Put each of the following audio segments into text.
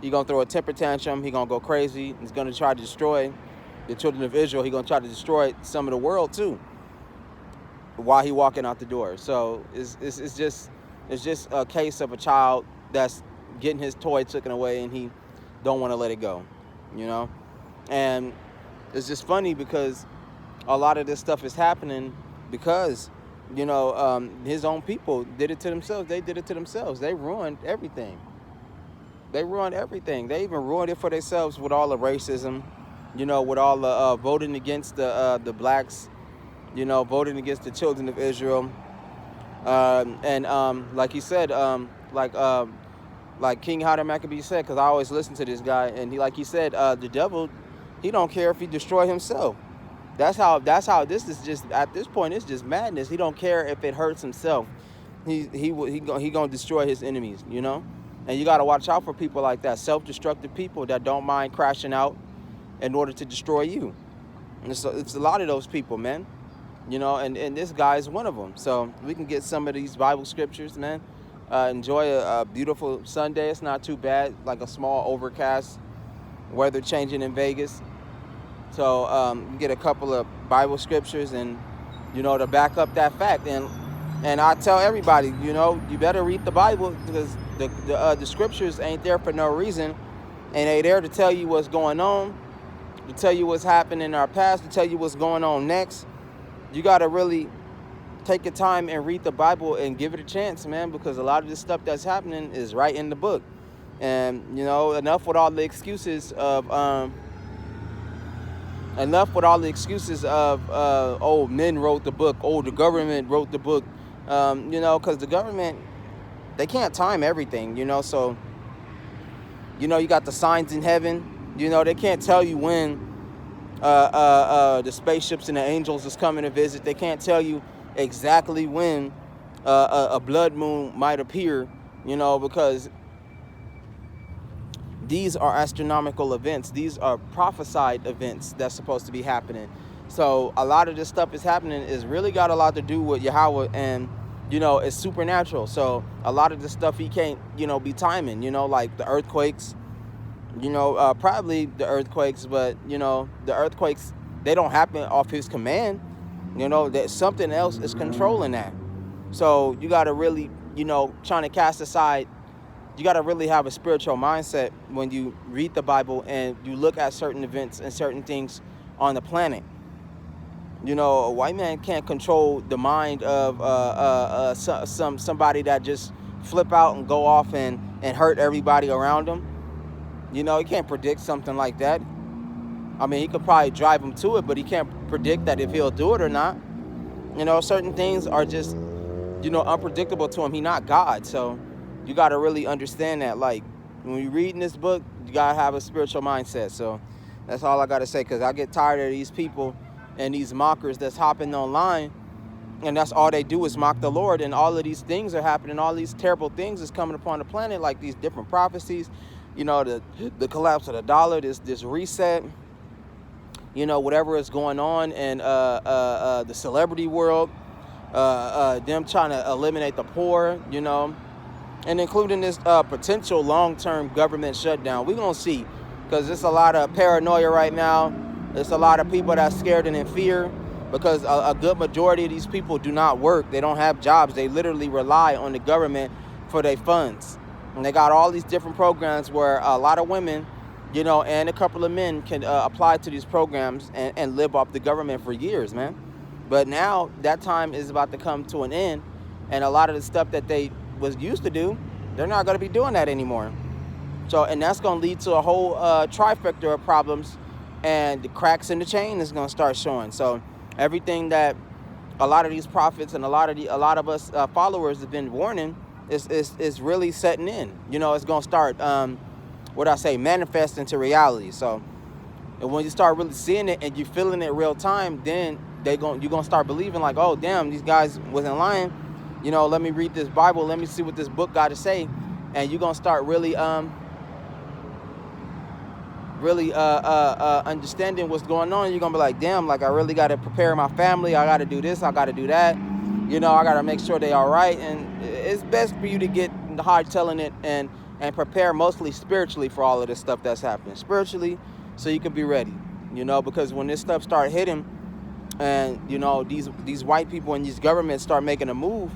He's going to throw a temper tantrum. He's going to go crazy. He's going to try to destroy the children of Israel. He's going to try to destroy some of the world too while he walking out the door. So it's just a case of a child that's getting his toy taken away and he don't want to let it go, you know? And it's just funny because a lot of this stuff is happening because, you know, his own people did it to themselves. They did it to themselves. They ruined everything. They ruined everything. They even ruined it for themselves with all the racism, you know, with all the voting against the blacks, you know, voting against the children of Israel. And like he said, like King Hyder Maccabee said, because I always listen to this guy, and he said, the devil, he don't care if he destroy himself. That's how this is just, at this point, it's just madness. He don't care if it hurts himself. He gonna destroy his enemies, you know? And you got to watch out for people like that, self-destructive people that don't mind crashing out in order to destroy you. And it's a lot of those people, man. You know, and this guy is one of them. So we can get some of these Bible scriptures, man. Enjoy a beautiful Sunday. It's not too bad, like a small overcast weather changing in Vegas. So you get a couple of Bible scriptures and, you know, to back up that fact. And I tell everybody, you know, you better read the Bible because the scriptures ain't there for no reason. And they there to tell you what's going on, to tell you what's happened in our past, to tell you what's going on next. You got to really take your time and read the Bible and give it a chance, man, because a lot of this stuff that's happening is right in the book. And, you know, enough with all the excuses of, oh, men wrote the book. Oh, the government wrote the book. You know, because the government, they can't time everything, you know. So, you know, you got the signs in heaven. You know, they can't tell you when the spaceships and the angels is coming to visit. They can't tell you exactly when a blood moon might appear, you know, because these are astronomical events. These are prophesied events that's supposed to be happening. So a lot of this stuff is happening is really got a lot to do with Yahweh, and, you know, it's supernatural. So a lot of this stuff he can't, you know, be timing, you know, like the earthquakes, you know, probably the earthquakes, but, you know, the earthquakes, they don't happen off his command. You know, that something else is controlling that. So you got to really, you know, trying to cast aside, you got to really have a spiritual mindset when you read the Bible and you look at certain events and certain things on the planet. You know, a white man can't control the mind of somebody that just flip out and go off and hurt everybody around him. You know, he can't predict something like that. I mean, he could probably drive him to it, but he can't predict that if he'll do it or not. You know, certain things are just, you know, unpredictable to him. He's not God. So you got to really understand that. Like, when you're reading this book, you got to have a spiritual mindset. So that's all I got to say, because I get tired of these people and these mockers that's hopping online, and that's all they do is mock the Lord. And all of these things are happening. All these terrible things is coming upon the planet, like these different prophecies. You know, the collapse of the dollar, this reset, you know, whatever is going on in the celebrity world, them trying to eliminate the poor, you know, and including this potential long-term government shutdown. We're going to see, because there's a lot of paranoia right now. There's a lot of people that's scared and in fear, because a good majority of these people do not work. They don't have jobs. They literally rely on the government for their funds. And they got all these different programs where a lot of women, you know, and a couple of men can apply to these programs and live off the government for years, man. But now that time is about to come to an end, and a lot of the stuff that they was used to do, they're not going to be doing that anymore. So, and that's going to lead to a whole trifecta of problems, and the cracks in the chain is going to start showing. So everything that a lot of these prophets and a lot of us followers have been warning is really setting in. You know, it's going to start, manifest into reality. So, and when you start really seeing it and you feeling it real time, then you're going to start believing, like, oh, damn, these guys wasn't lying. You know, let me read this Bible. Let me see what this book got to say. And you're going to start really understanding what's going on. You're going to be like, damn, like, I really got to prepare my family. I got to do this. I got to do that. You know, I got to make sure they all right. And it's best for you to get hard telling it and and prepare mostly spiritually for all of this stuff that's happening. Spiritually, so you can be ready, because when this stuff start hitting, and these white people and these governments start making a move,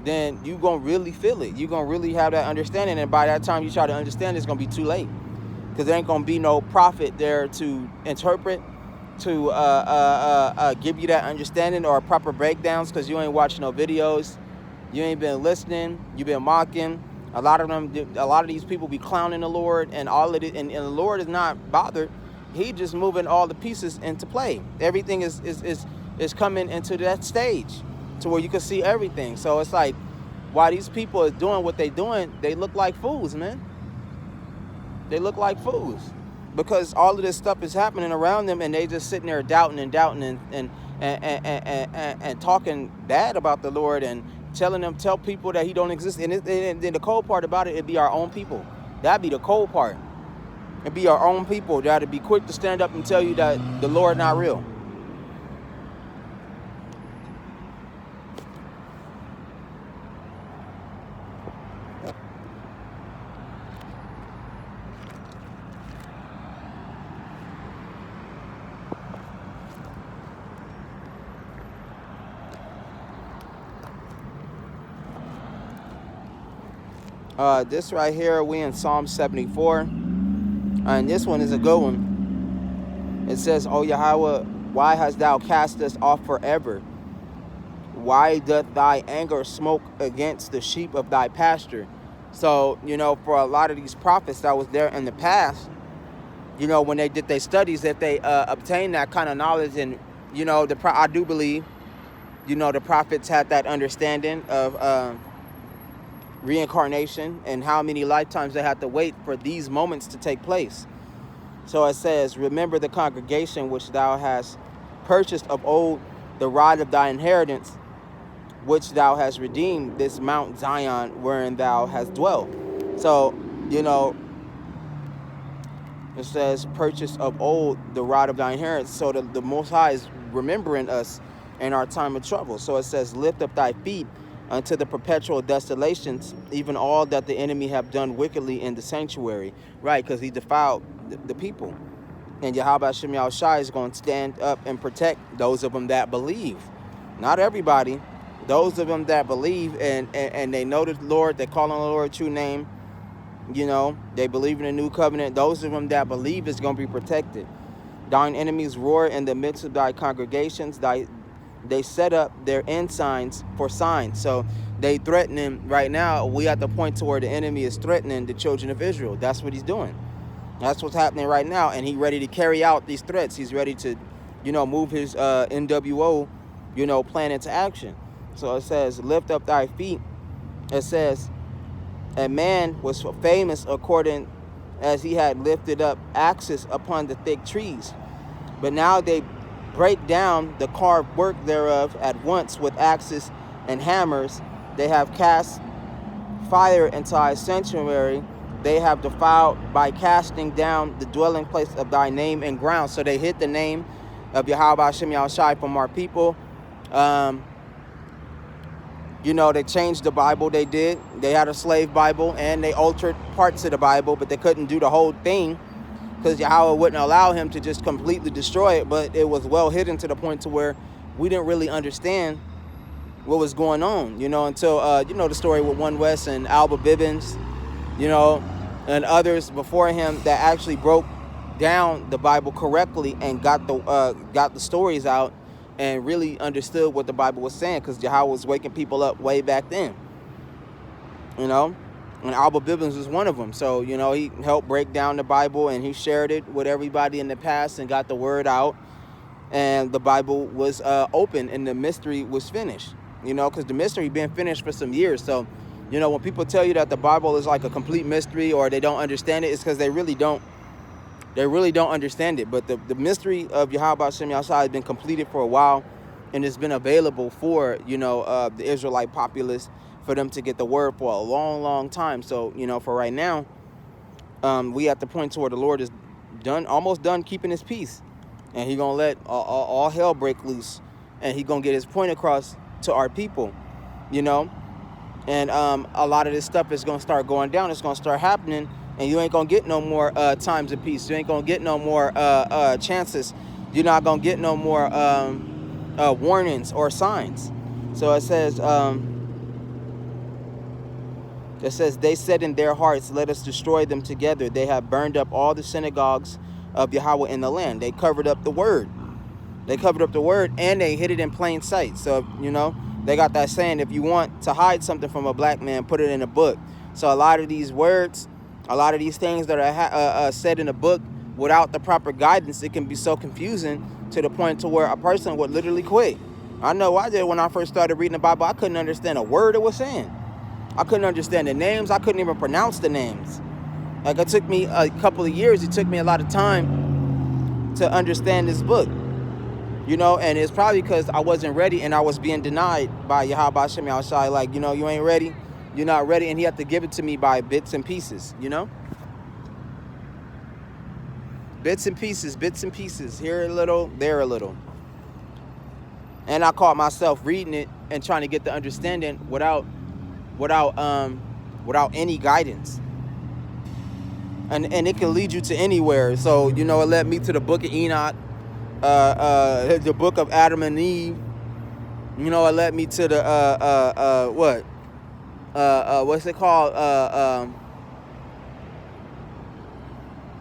then you gonna really feel it. You gonna really have that understanding, and by that time you try to understand, it's gonna be too late, because there ain't gonna be no prophet there to interpret, to give you that understanding or proper breakdowns, because you ain't watching no videos, you ain't been listening, you've been mocking. A lot of these people be clowning the Lord, and all of it, and the Lord is not bothered. He just moving all the pieces into play. Everything is coming into that stage to where you can see everything. So it's like, while these people are doing what they doing, they look like fools, man. They look like fools, because all of this stuff is happening around them, and they just sitting there doubting and talking bad about the Lord, and tell people that he don't exist. And then the cold part about it be our own people. That'd be the cold part. It'd be our own people that'd be quick to stand up and tell you that the Lord not real. This right here, we in Psalm 74. And this one is a good one. It says, "O Yahweh, why hast thou cast us off forever? Why doth thy anger smoke against the sheep of thy pasture?" So, for a lot of these prophets that was there in the past, when they did their studies, that they obtained that kind of knowledge. And, I do believe, the prophets had that understanding of reincarnation, and how many lifetimes they had to wait for these moments to take place. So it says, "Remember the congregation which thou hast purchased of old, the rod of thy inheritance, which thou hast redeemed, this Mount Zion wherein thou hast dwelt." So, it says, "Purchase of old, the rod of thy inheritance." So the Most High is remembering us in our time of trouble. So it says, "Lift up thy feet unto the perpetual desolations, even all that the enemy have done wickedly in the sanctuary." Right, because he defiled the people. And Yahweh Hashem Yahushai is going to stand up and protect those of them that believe. Not everybody. Those of them that believe, and they know the Lord, they call on the Lord's true name, they believe in the new covenant. Those of them that believe is going to be protected. "Thine enemies roar in the midst of thy congregations. They set up their ensigns for signs." So they threatening right now. We at the point to where the enemy is threatening the children of Israel. That's what he's doing. That's what's happening right now. And he's ready to carry out these threats. He's ready to, move his NWO, plan into action. So it says, "Lift up thy feet." It says, "A man was famous according as he had lifted up axes upon the thick trees. But now they break down the carved work thereof at once with axes and hammers. They have cast fire into thy sanctuary. They have defiled by casting down the dwelling place of thy name and ground." So they hit the name of Yahweh Hashem Yahushai from our people. They changed the Bible. They did. They had a slave Bible, and they altered parts of the Bible, but they couldn't do the whole thing, because Yahweh wouldn't allow him to just completely destroy it. But it was well hidden to the point to where we didn't really understand what was going on, until, the story with One West and Alba Bibbins, and others before him that actually broke down the Bible correctly and got the stories out and really understood what the Bible was saying, because Yahweh was waking people up way back then, and Alba Bibbins was one of them. So, he helped break down the Bible, and he shared it with everybody in the past and got the word out, and the Bible was open, and the mystery was finished, because the mystery been finished for some years. So, when people tell you that the Bible is like a complete mystery, or they don't understand it, it's because they really don't understand it. But the mystery of Yahweh Hashem Yahushai has been completed for a while, and it's been available for, the Israelite populace, for them to get the word for a long, long time. So, for right now, we at the point to where the Lord is almost done keeping his peace, and he gonna let all hell break loose, and he gonna get his point across to our people, And a lot of this stuff is going to start going down. It's going to start happening, and you ain't going to get no more times of peace. You ain't going to get no more chances. You're not going to get no more warnings or signs. So it says, they said in their hearts, let us destroy them together. They have burned up all the synagogues of Yahweh in the land. They covered up the word. They covered up the word, and they hid it in plain sight. So, they got that saying, if you want to hide something from a black man, put it in a book. So a lot of these words, a lot of these things that are said in a book without the proper guidance, it can be so confusing to the point to where a person would literally quit. I know I did when I first started reading the Bible. I couldn't understand a word it was saying. I couldn't understand the names. I couldn't even pronounce the names. Like, it took me a couple of years. It took me a lot of time to understand this book. And it's probably because I wasn't ready and I was being denied by Yahweh Shem Yahushai. Like, you ain't ready. You're not ready. And he had to give it to me by bits and pieces, Bits and pieces. Here a little, there a little. And I caught myself reading it and trying to get the understanding without any guidance. And it can lead you to anywhere. So, it led me to the book of Enoch. The book of Adam and Eve. It led me to the what's it called?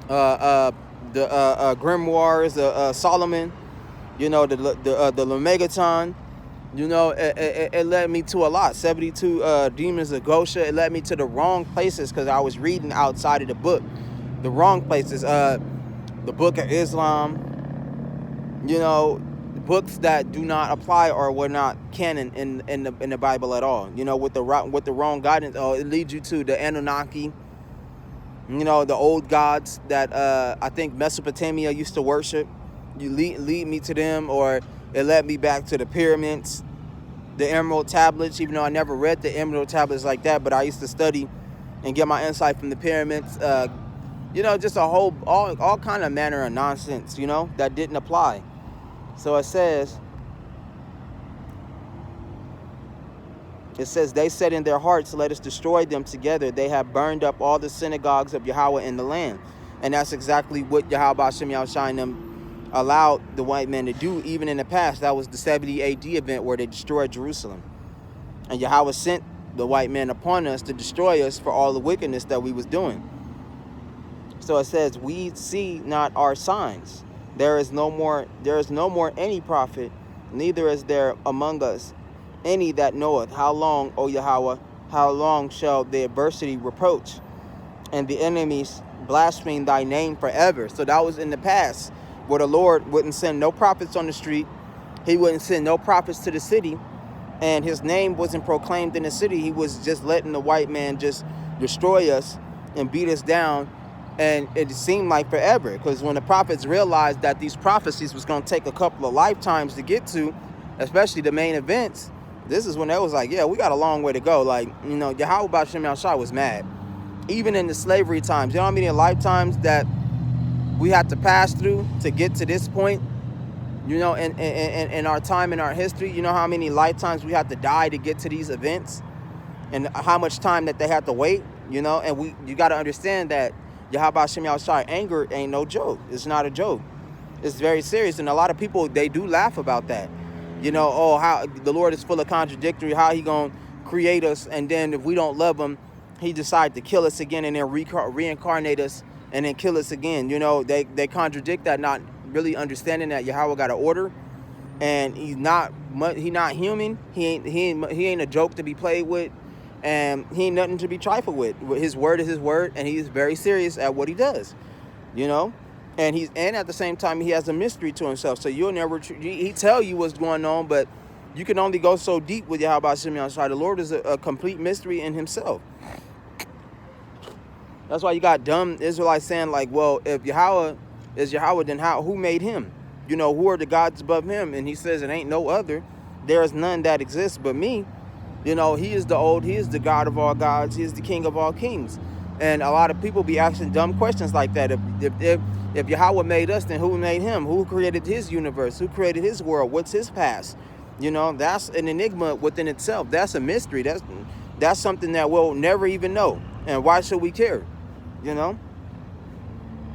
The grimoires of Solomon. The Lemegeton. It led me to a lot. 72 demons of Gosha. It led me to the wrong places because I was reading outside of the book. The wrong places. The book of Islam. Books that do not apply or were not canon in the Bible at all. With the wrong guidance, it leads you to the Anunnaki. The old gods that I think Mesopotamia used to worship. You lead me to them, or it led me back to the pyramids, the Emerald Tablets. Even though I never read the Emerald Tablets like that, but I used to study and get my insight from the pyramids. Just all kind of manner of nonsense. That didn't apply. So it says, they said in their hearts, let us destroy them together. They have burned up all the synagogues of Yahweh in the land. And that's exactly what Yahweh Shem Yahushai and them allowed the white men to do. Even in the past, that was the 70 AD event where they destroyed Jerusalem. And Yahweh sent the white men upon us to destroy us for all the wickedness that we was doing. So it says, we see not our signs. There is no more any prophet, neither is there among us any that knoweth. How long, O Yahweh, how long shall the adversity reproach, and the enemies blaspheme thy name forever? So that was in the past, where the Lord wouldn't send no prophets on the street. He wouldn't send no prophets to the city, and his name wasn't proclaimed in the city. He was just letting the white man just destroy us and beat us down. And it seemed like forever, because when the prophets realized that these prophecies was going to take a couple of lifetimes to get to, especially the main events, this is when they was like, yeah, we got a long way to go. Like, Yahweh Shem Yahushai was mad. Even in the slavery times, how many lifetimes that we had to pass through to get to this point? In our time, in our history, how many lifetimes we had to die to get to these events, and how much time that they had to wait, and you got to understand that Yahweh Shem Yahushai anger ain't no joke. It's not a joke. It's very serious. And a lot of people, they do laugh about that. How the Lord is full of contradictory, how he going to create us, and then if we don't love him, he decide to kill us again and then reincarnate us and then kill us again. They contradict that, not really understanding that Yahweh got an order, and he not human. He ain't a joke to be played with. And he ain't nothing to be trifled with. His word is his word, and he's very serious at what he does, and at the same time he has a mystery to himself. So you'll never he tell you what's going on, but you can only go so deep with Yahweh Shem Yahushai. The Lord is a complete mystery in himself. That's why you got dumb Israelites saying like, well, if Yahweh is Yahweh, then who made him? Who are the gods above him? And he says it ain't no other. There is none that exists but me. He is the God of all gods. He is the King of all kings. And a lot of people be asking dumb questions like that. If Yahweh made us, then who made him? Who created his universe? Who created his world? What's his past? That's an enigma within itself. That's a mystery. that's something that we'll never even know. And why should we care? You know?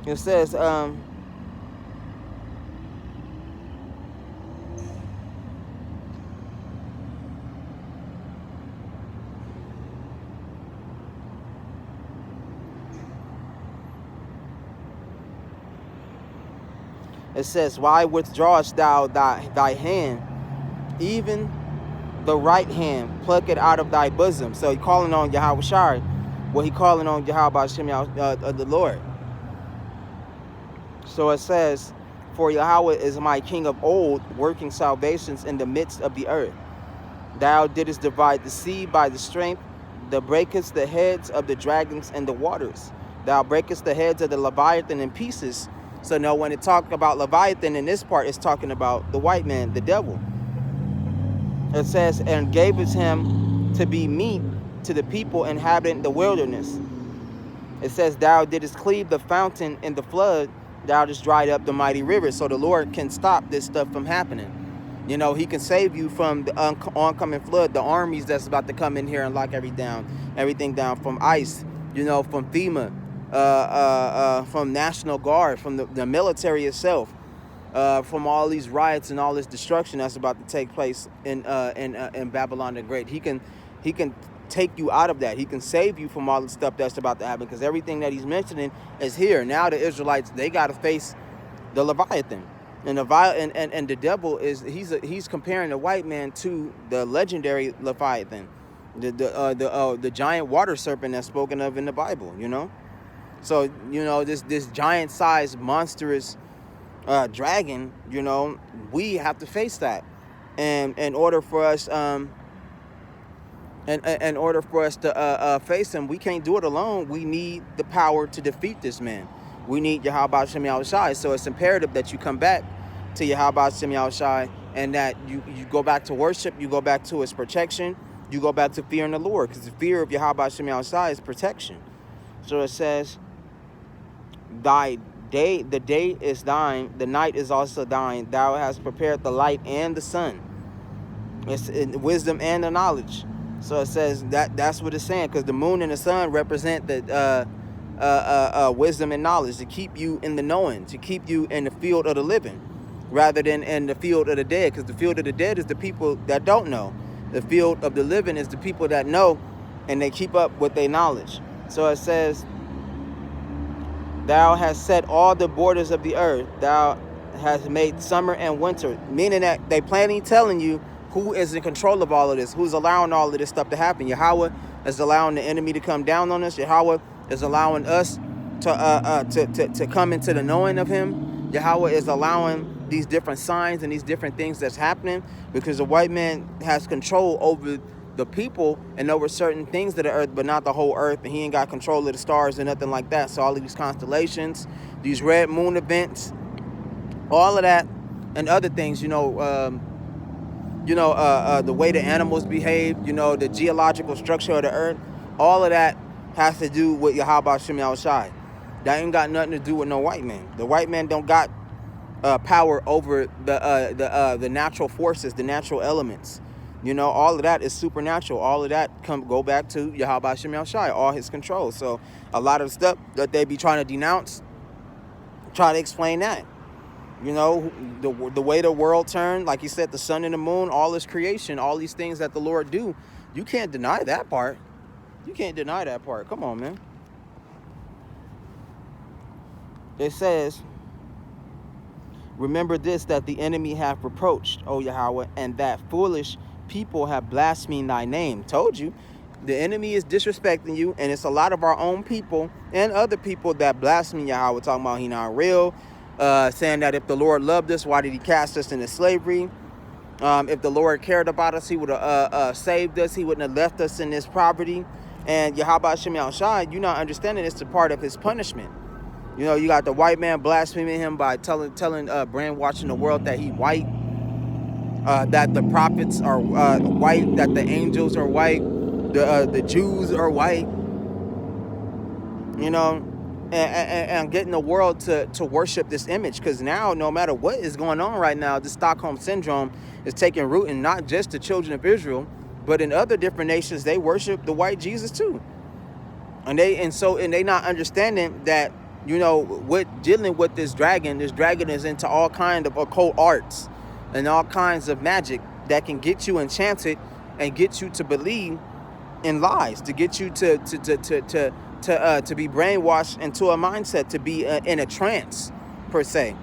It says, why withdrawest thou thy hand, even the right hand, pluck it out of thy bosom. So he calling on Yahweh Shai. Well, he calling on Yahweh Shem the Lord. So it says, for Yahweh is my king of old, working salvations in the midst of the earth. Thou didst divide the sea by the strength, thou breakest the heads of the dragons in the waters. Thou breakest the heads of the Leviathan in pieces. So now when it talks about Leviathan in this part, it's talking about the white man, the devil. It says, and gavest him to be meat to the people inhabiting the wilderness. It says, thou didst cleave the fountain in the flood, thou didst dried up the mighty river. So the Lord can stop this stuff from happening. You know, he can save you from the oncoming flood, the armies that's about to come in here and lock everything down from ICE, you know, from FEMA, from National Guard, from the military itself, from all these riots and all this destruction that's about to take place in Babylon the Great. He can take you out of that. He can save you from all the stuff that's about to happen, because everything that he's mentioning is here. Now the Israelites, they got to face the Leviathan. And the devil he's comparing the white man to the legendary Leviathan, the giant water serpent that's spoken of in the Bible, you know. So, you know, this giant sized monstrous dragon, you know, we have to face that. And in order for us to face him, we can't do it alone. We need the power to defeat this man. We need Yahweh Shem Yahushai. So it's imperative that you come back to Yahweh Shem Yahushai, and that you go back to worship, you go back to his protection, you go back to fearing the Lord, because the fear of Yahweh Shem Yahushai is protection. So it says, the day is thine, the night is also thine. Thou hast prepared the light and the sun. It's in wisdom and the knowledge. So it says that's what it's saying, because the moon and the sun represent the wisdom and knowledge, to keep you in the knowing, to keep you in the field of the living, rather than in the field of the dead, because the field of the dead is the people that don't know. The field of the living is the people that know, and they keep up with their knowledge. So it says, thou hast set all the borders of the earth. Thou hast made summer and winter. Meaning that they plainly telling you who is in control of all of this, who's allowing all of this stuff to happen. Yahweh is allowing the enemy to come down on us. Yahweh is allowing us to come into the knowing of him. Yahweh is allowing these different signs and these different things that's happening, because the white man has control over the people and over certain things of the earth, but not the whole earth, and he ain't got control of the stars and nothing like that. So all of these constellations, these red moon events, all of that, and other things, the way the animals behave, the geological structure of the earth, all of that has to do with Yahweh Shem Yahushai. That ain't got nothing to do with no white man. The white man don't got power over the natural forces, the natural elements. All of that is supernatural. All of that go back to Yahweh Shem Yahushai, all his control. So a lot of the stuff that they be trying to denounce, try to explain that. The way the world turned, like he said, the sun and the moon, all this creation, all these things that the Lord do, you can't deny that part. You can't deny that part. Come on, man. It says, remember this, that the enemy hath reproached, O Yahweh, and that foolish people have blasphemed thy name. Told you, the enemy is disrespecting you, and it's a lot of our own people and other people that blaspheme Yahweh, talking about he not real, saying that if the Lord loved us, why did he cast us into slavery? If the Lord cared about us, he would have saved us. He wouldn't have left us in this poverty. And Yahweh Shem Yahushai, you're not understanding it's a part of his punishment. You got the white man blaspheming him by brainwashing the world that he white, that the prophets are white, that the angels are white, the Jews are white, and getting the world to worship this image. Because now, no matter what is going on right now, the Stockholm Syndrome is taking root in not just the children of Israel, But in other different nations, they worship the white Jesus too. And they not understanding that, you know, with dealing with this dragon is into all kind of occult arts and all kinds of magic that can get you enchanted and get you to believe in lies, to get you to be brainwashed into a mindset, to be in a trance per se.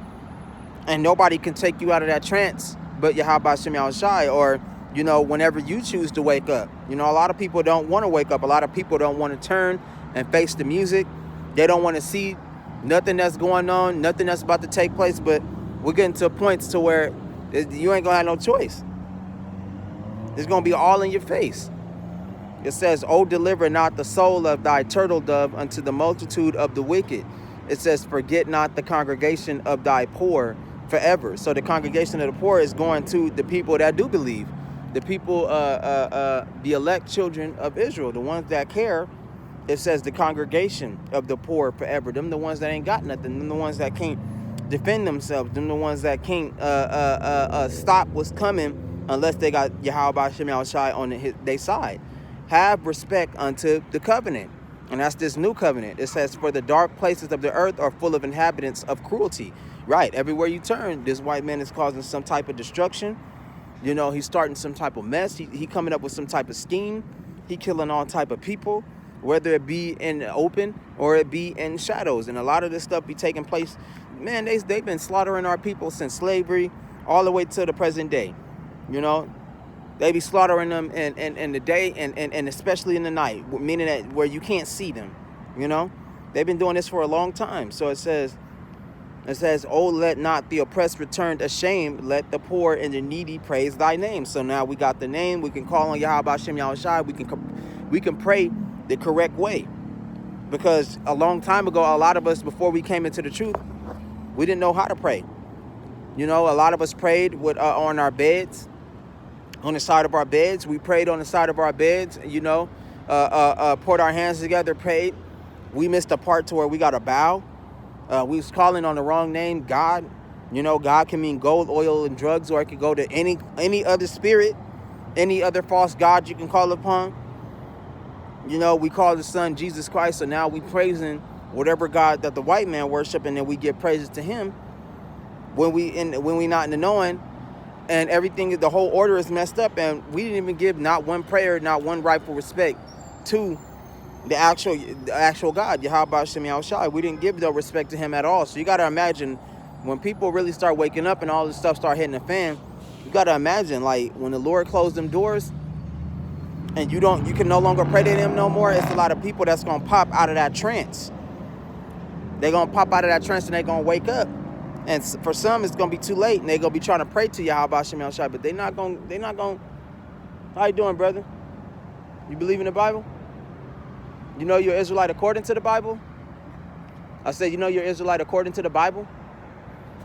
And nobody can take you out of that trance but Yahweh Shem Shai, or, you know, whenever you choose to wake up. You know, a lot of people don't want to wake up. A lot of people don't want to turn and face the music. They don't want to see nothing that's going on, nothing that's about to take place. But we're getting to points to where you ain't going to have no choice. It's going to be all in your face. It says, "O deliver not the soul of thy turtle dove unto the multitude of the wicked." It says, "Forget not the congregation of thy poor forever." So the congregation of the poor is going to the people that do believe, the people, the elect children of Israel, the ones that care. It says the congregation of the poor forever. Them the ones that ain't got nothing. Them the ones that can't defend themselves. Them the ones that can't stop what's coming unless they got Yahweh Shem Shai on their side. Have respect unto the covenant. And that's this new covenant. It says, "For the dark places of the earth are full of inhabitants of cruelty." Right, everywhere you turn, this white man is causing some type of destruction. You know, he's starting some type of mess. He coming up with some type of scheme. He killing all type of people, whether it be in the open or it be in shadows. And a lot of this stuff be taking place. Man, they've been slaughtering our people since slavery all the way to the present day. You know, they be slaughtering them in the day and especially in the night, meaning that where you can't see them. You know, they've been doing this for a long time. So it says, "Oh, let not the oppressed return ashamed. Let the poor and the needy praise thy name." So now we got the name. We can call on Yahweh Shem Yahushai. We can pray the correct way. Because a long time ago, a lot of us, before we came into the truth, we didn't know how to pray. You know, a lot of us prayed on our beds, on the side of our beds. We prayed on the side of our beds, you know, poured our hands together, prayed. We missed a part to where we got to bow. We was calling on the wrong name, God. You know, God can mean gold, oil, and drugs, or it could go to any other spirit, any other false god you can call upon. You know, we call the Son Jesus Christ, so now we praising whatever God that the white man worship, and then we give praises to him when we not in the knowing, and everything, the whole order is messed up, and we didn't even give not one prayer, not one rightful respect to the actual God, Yahweh Shem Yahushai. We didn't give no respect to him at all. So you got to imagine when people really start waking up and all this stuff start hitting the fan, you got to imagine, like, when the Lord closed them doors and you can no longer pray to him no more, it's a lot of people that's going to pop out of that trance. They're going to pop out of that trance and they're going to wake up. And for some, it's going to be too late and they're going to be trying to pray to Yahweh Shem Yahushai, but they're not going. How you doing, brother? You believe in the Bible? You know you're Israelite according to the Bible? I said, you know you're Israelite according to the Bible?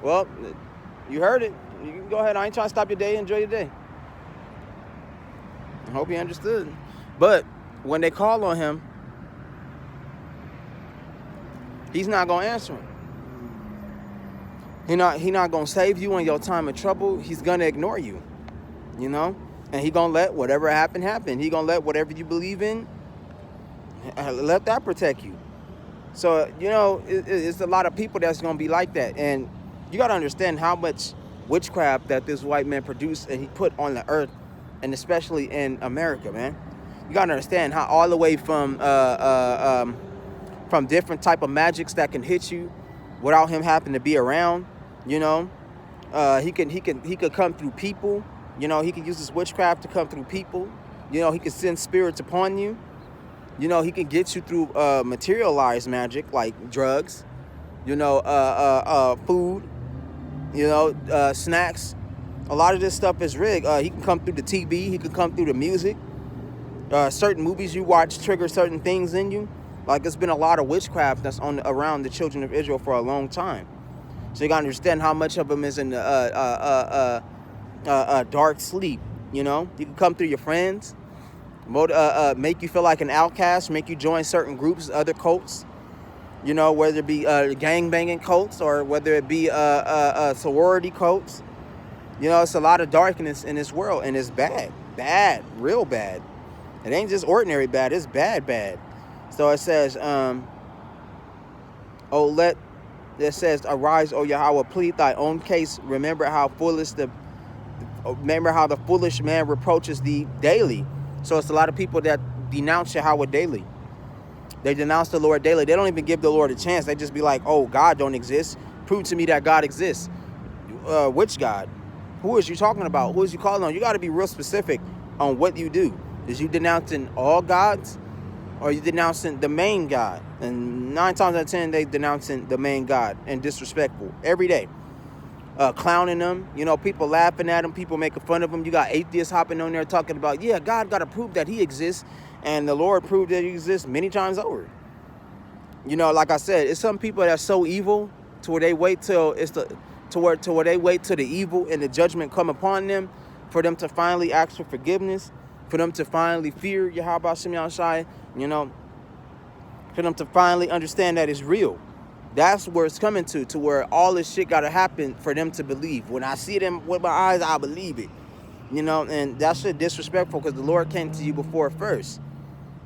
Well, you heard it. You can go ahead. I ain't trying to stop your day. Enjoy your day. I hope you understood. But when they call on him, he's not going to answer him. He not going to save you in your time of trouble. He's going to ignore you, you know? And he going to let whatever happen. He going to let whatever you believe in, let that protect you. So, you know, it's a lot of people that's going to be like that. And you got to understand how much witchcraft that this white man produced and he put on the earth, and especially in America, man. You got to understand how all the way from different type of magics that can hit you without him having to be around, you know. He could come through people, you know. He could use his witchcraft to come through people. You know, he could send spirits upon you. You know, he can get you through materialized magic like drugs, you know, food, you know, snacks. A lot of this stuff is rigged. He can come through the TV. He can come through the music. Certain movies you watch trigger certain things in you. Like, there's been a lot of witchcraft that's around the children of Israel for a long time. So you got to understand how much of them is in dark sleep, you know. You can come through your friends. Make you feel like an outcast, make you join certain groups, other cults, you know, whether it be gang-banging cults or whether it be sorority cults. You know, it's a lot of darkness in this world, and it's bad. bad, real bad. It ain't just ordinary bad, it's bad, bad. So it says, it says, arise, O Yahweh, plead thy own case. Remember how the foolish man reproaches thee daily. So it's a lot of people that denounce Yahweh daily. They denounce the Lord daily. They don't even give the Lord a chance. They just be like, oh, God don't exist. Prove to me that God exists. Which God? Who is you talking about? Who is you calling on? You got to be real specific on what you do. Is you denouncing all gods? Or are you denouncing the main God? And 9 times out of 10, they denouncing the main God and disrespectful every day. Clowning them, people laughing at them, people making fun of them. You got atheists hopping on there talking about, yeah, God got to prove that he exists, and the Lord proved that he exists many times over. Like I said, it's some people that's so evil to where they wait till they wait till the evil and the judgment come upon them for them to finally ask for forgiveness, for them to finally fear Yahweh Shem Yahushai, for them to finally understand that it's real. That's where it's coming to where all this shit got to happen for them to believe. When I see them with my eyes, I believe it. And that shit disrespectful because the Lord came to you before first.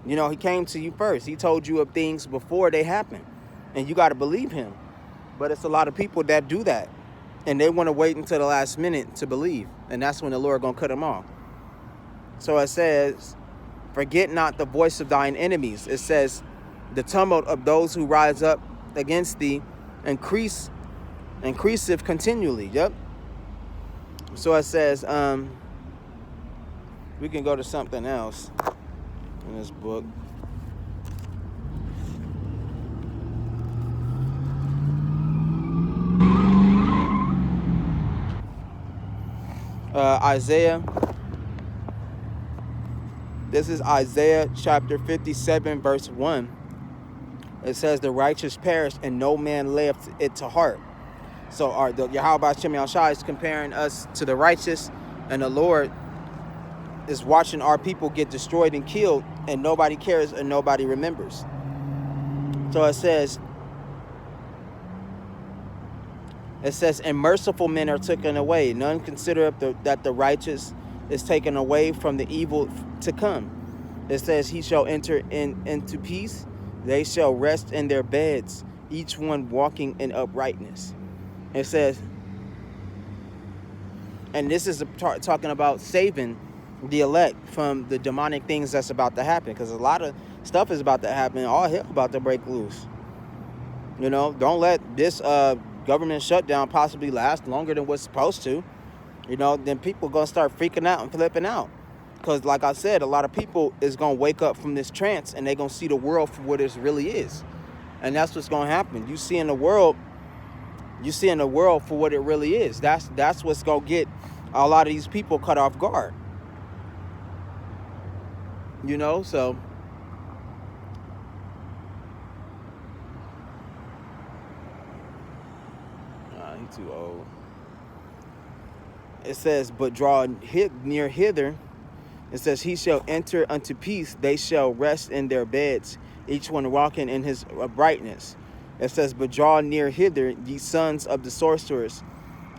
He came to you first. He told you of things before they happen. And you got to believe him. But it's a lot of people that do that. And they want to wait until the last minute to believe. And that's when the Lord going to cut them off. So it says, forget not the voice of thine enemies. It says, the tumult of those who rise up against thee increaseth continually. Yep. So it says, we can go to something else in this book. Isaiah. This is Isaiah chapter 57, verse 1. It says, the righteous perish and no man layeth it to heart. So Yahweh Shem Yahushai is comparing us to the righteous, and the Lord is watching our people get destroyed and killed, and nobody cares and nobody remembers. So it says, and merciful men are taken away. None consider that the righteous is taken away from the evil to come. It says, he shall enter into peace. They shall rest in their beds, each one walking in uprightness. It says, and this is talking about saving the elect from the demonic things that's about to happen, because a lot of stuff is about to happen. All hell about to break loose. Don't let this government shutdown possibly last longer than what's supposed to. Then people gonna start freaking out and flipping out. Because like I said, a lot of people is going to wake up from this trance and they're going to see the world for what it really is. And that's what's going to happen. You see in the world for what it really is. That's what's going to get a lot of these people cut off guard. So he's too old. It says, but draw near hither. It says, he shall enter unto peace. They shall rest in their beds, each one walking in his brightness. It says, but draw near hither, ye sons of the sorcerers,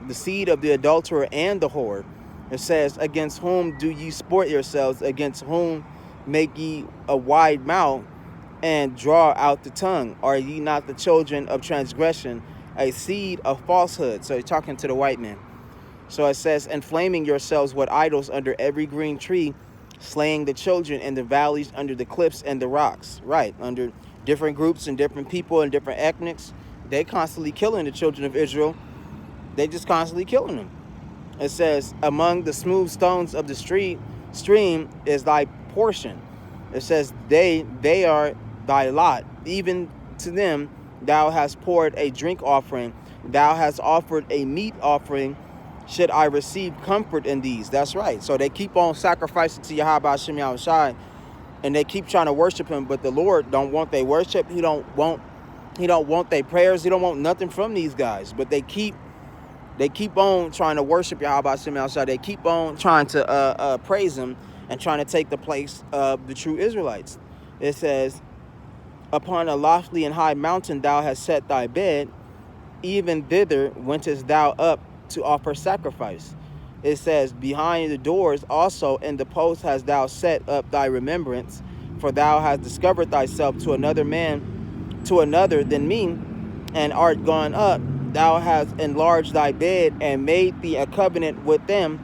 the seed of the adulterer and the whore. It says, against whom do ye sport yourselves? Against whom make ye a wide mouth and draw out the tongue? Are ye not the children of transgression, a seed of falsehood? So he's talking to the white man. So it says, inflaming yourselves with idols under every green tree, slaying the children in the valleys, under the cliffs and the rocks. Right, under different groups and different people and different ethnics. They constantly killing the children of Israel. They just constantly killing them. It says, among the smooth stones of the stream is thy portion. It says, they are thy lot. Even to them thou hast poured a drink offering. Thou hast offered a meat offering. Should I receive comfort in these? That's right. So they keep on sacrificing to Yahweh Shem Yahushai, and they keep trying to worship him, but the Lord don't want their worship. He don't want their prayers. He don't want nothing from these guys. But they keep on trying to worship Yahweh Shem Yahushai. They keep on trying to praise him and trying to take the place of the true Israelites. It says, upon a lofty and high mountain thou hast set thy bed, even thither wentest thou up to offer sacrifice. it says, behind the doors also in the post hast thou set up thy remembrance, for thou hast discovered thyself to another than me, and art gone up. Thou hast enlarged thy bed, and made thee a covenant with them.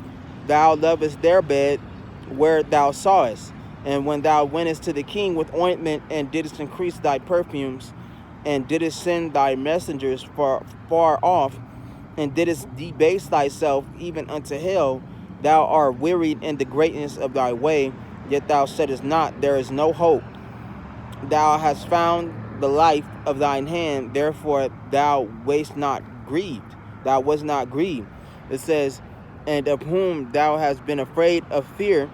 Thou lovest their bed where thou sawest. And when thou wentest to the king with ointment, and didst increase thy perfumes, and didst send thy messengers far off, and didst debase thyself even unto hell, thou art wearied in the greatness of thy way, yet thou saidst not, there is no hope. Thou hast found the life of thine hand, therefore thou wast not grieved. Thou wast not grieved. It says, and of whom thou hast been afraid of fear,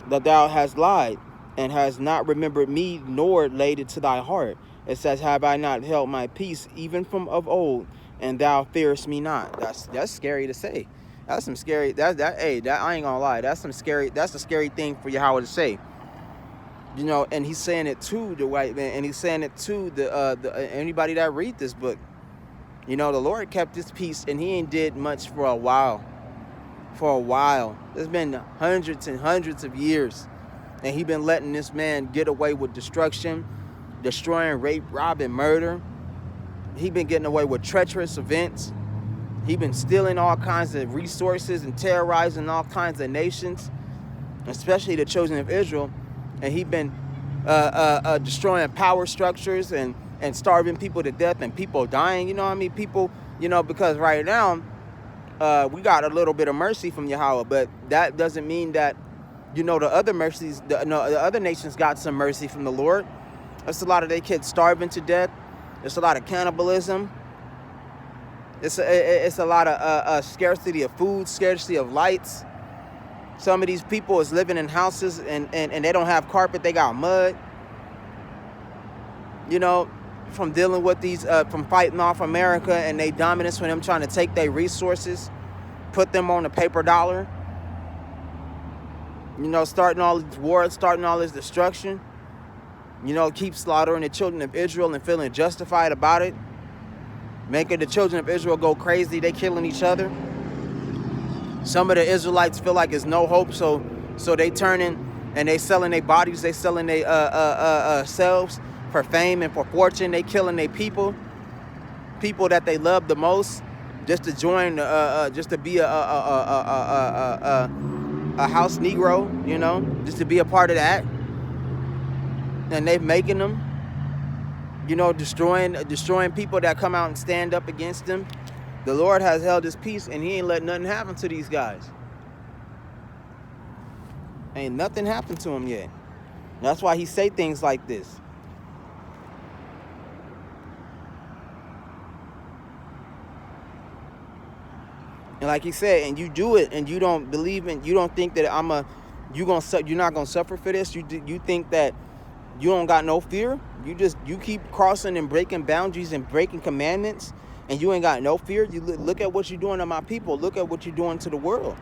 that thou hast lied, and hast not remembered me, nor laid it to thy heart. It says, have I not held my peace even from of old, and thou fearest me not? That's scary to say. That's some scary. That I ain't gonna lie. That's a scary thing for Yahweh to say. You know, and he's saying it to the white man, and he's saying it to the anybody that read this book. You know, the Lord kept his peace, and he ain't did much for a while. There's been hundreds and hundreds of years, and he been letting this man get away with destruction, destroying, rape, rob, and murder. He been getting away with treacherous events. He been stealing all kinds of resources and terrorizing all kinds of nations, especially the children of Israel. And he been destroying power structures and starving people to death, and people dying. You know what I mean? People, you know, because right now we got a little bit of mercy from Yahweh, but that doesn't mean that, you know, the other mercies, the other nations got some mercy from the Lord. There's a lot of their kids starving to death. There's a lot of cannibalism. It's a lot of scarcity of food, scarcity of lights. Some of these people is living in houses and they don't have carpet, they got mud. You know, from dealing with these, from fighting off America and they dominance, from them trying to take their resources, put them on the paper dollar. You know, starting all these wars, starting all this destruction. You know, keep slaughtering the children of Israel and feeling justified about it. Making the children of Israel go crazy, they killing each other. Some of the Israelites feel like there's no hope, so they turning and they selling their bodies, they selling their selves for fame and for fortune. They killing their people that they love the most, just to join, just to be a house Negro, you know, just to be a part of that. And they're making them, you know, destroying people that come out and stand up against them. The Lord has held his peace, and he ain't let nothing happen to these guys. Ain't nothing happened to him yet. That's why he say things like this. And like he said, and you do it, and you don't believe in, you don't think that you're not gonna suffer for this. You think that you don't got no fear. You keep crossing and breaking boundaries and breaking commandments, and you ain't got no fear. You look at what you're doing to my people. Look at what you're doing to the world.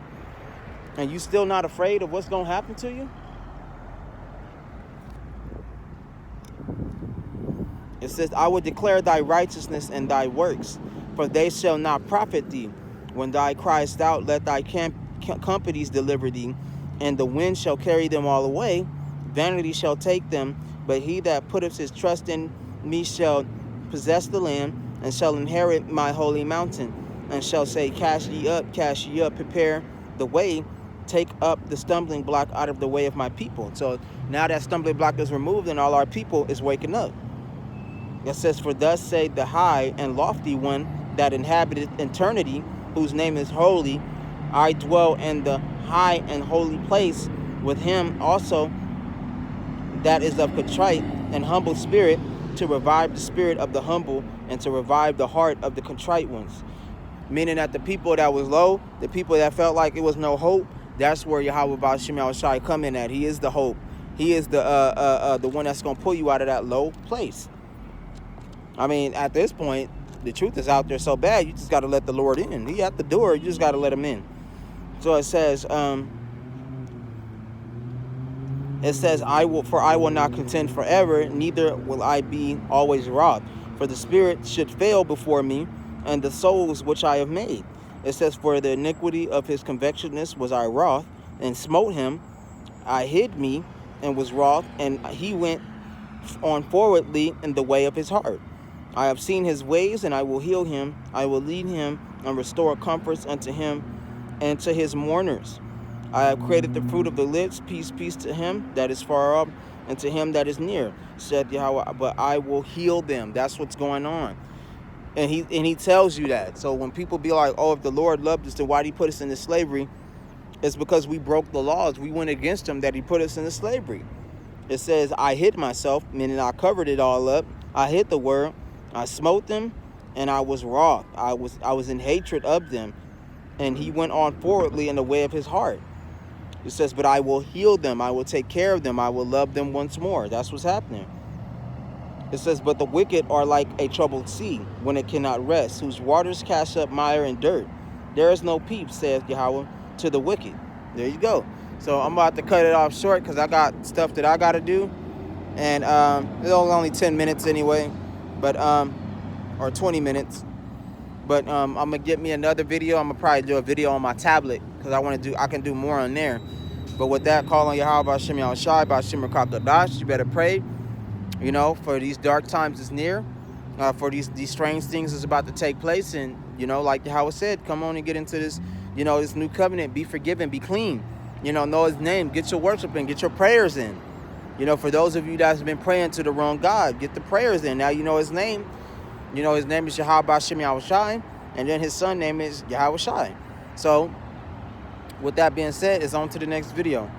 And you still not afraid of what's going to happen to you? It says, I will declare thy righteousness and thy works, for they shall not profit thee. When thou criest out, let thy companies deliver thee, and the wind shall carry them all away. Vanity shall take them, but he that putteth his trust in me shall possess the land, and shall inherit my holy mountain, and shall say, cast ye up, prepare the way, take up the stumbling block out of the way of my people. So now that stumbling block is removed, and all our people is waking up. It says, for thus say the high and lofty one that inhabited eternity, whose name is holy, I dwell in the high and holy place with him also that is of contrite and humble spirit, to revive the spirit of the humble, and to revive the heart of the contrite ones. Meaning that the people that was low, the people that felt like it was no hope, that's where Yahweh Ba'ashem Yahushai come in at. He is the hope. He is the one that's going to pull you out of that low place. I mean, at this point, the truth is out there so bad, you just got to let the Lord in. He at the door, you just got to let him in. So it says, I will not contend forever, neither will I be always wroth. For the spirit should fail before me, and the souls which I have made. It says, for the iniquity of his covetousness was I wroth, and smote him. I hid me, and was wroth, and he went on forwardly in the way of his heart. I have seen his ways, and I will heal him. I will lead him and restore comforts unto him and to his mourners. I have created the fruit of the lips, peace, peace to him that is far off, and to him that is near, saith Yahweh, but I will heal them. That's what's going on. And he tells you that. So when people be like, oh, if the Lord loved us, then why did he put us into slavery? It's because we broke the laws. We went against him, that he put us into slavery. It says, I hid myself, meaning I covered it all up. I hid the word. I smote them, and I was wroth. I was in hatred of them. And he went on forwardly in the way of his heart. It says, but I will heal them. I will take care of them. I will love them once more. That's what's happening. It says, but the wicked are like a troubled sea when it cannot rest, whose waters cast up mire and dirt. There is no peace, saith Yahweh, to the wicked. There you go. So I'm about to cut it off short because I got stuff that I got to do. And it's only 10 minutes anyway, but or 20 minutes. But I'm going to get me another video. I'm going to probably do a video on my tablet because I can do more on there. But with that, call on Yahweh B'Shem Yahushai, B'Shem Rakakadash. You better pray, you know, for these dark times is near. For these strange things is about to take place. And, you know, like Yahweh said, come on and get into this, you know, this new covenant. Be forgiven, be clean. You know his name. Get your worship in. Get your prayers in. You know, for those of you that have been praying to the wrong God, get the prayers in. Now you know his name. You know his name is Yahweh B'Shem Yahushai. And then his son name is Yahushai. So, with that being said, it's on to the next video.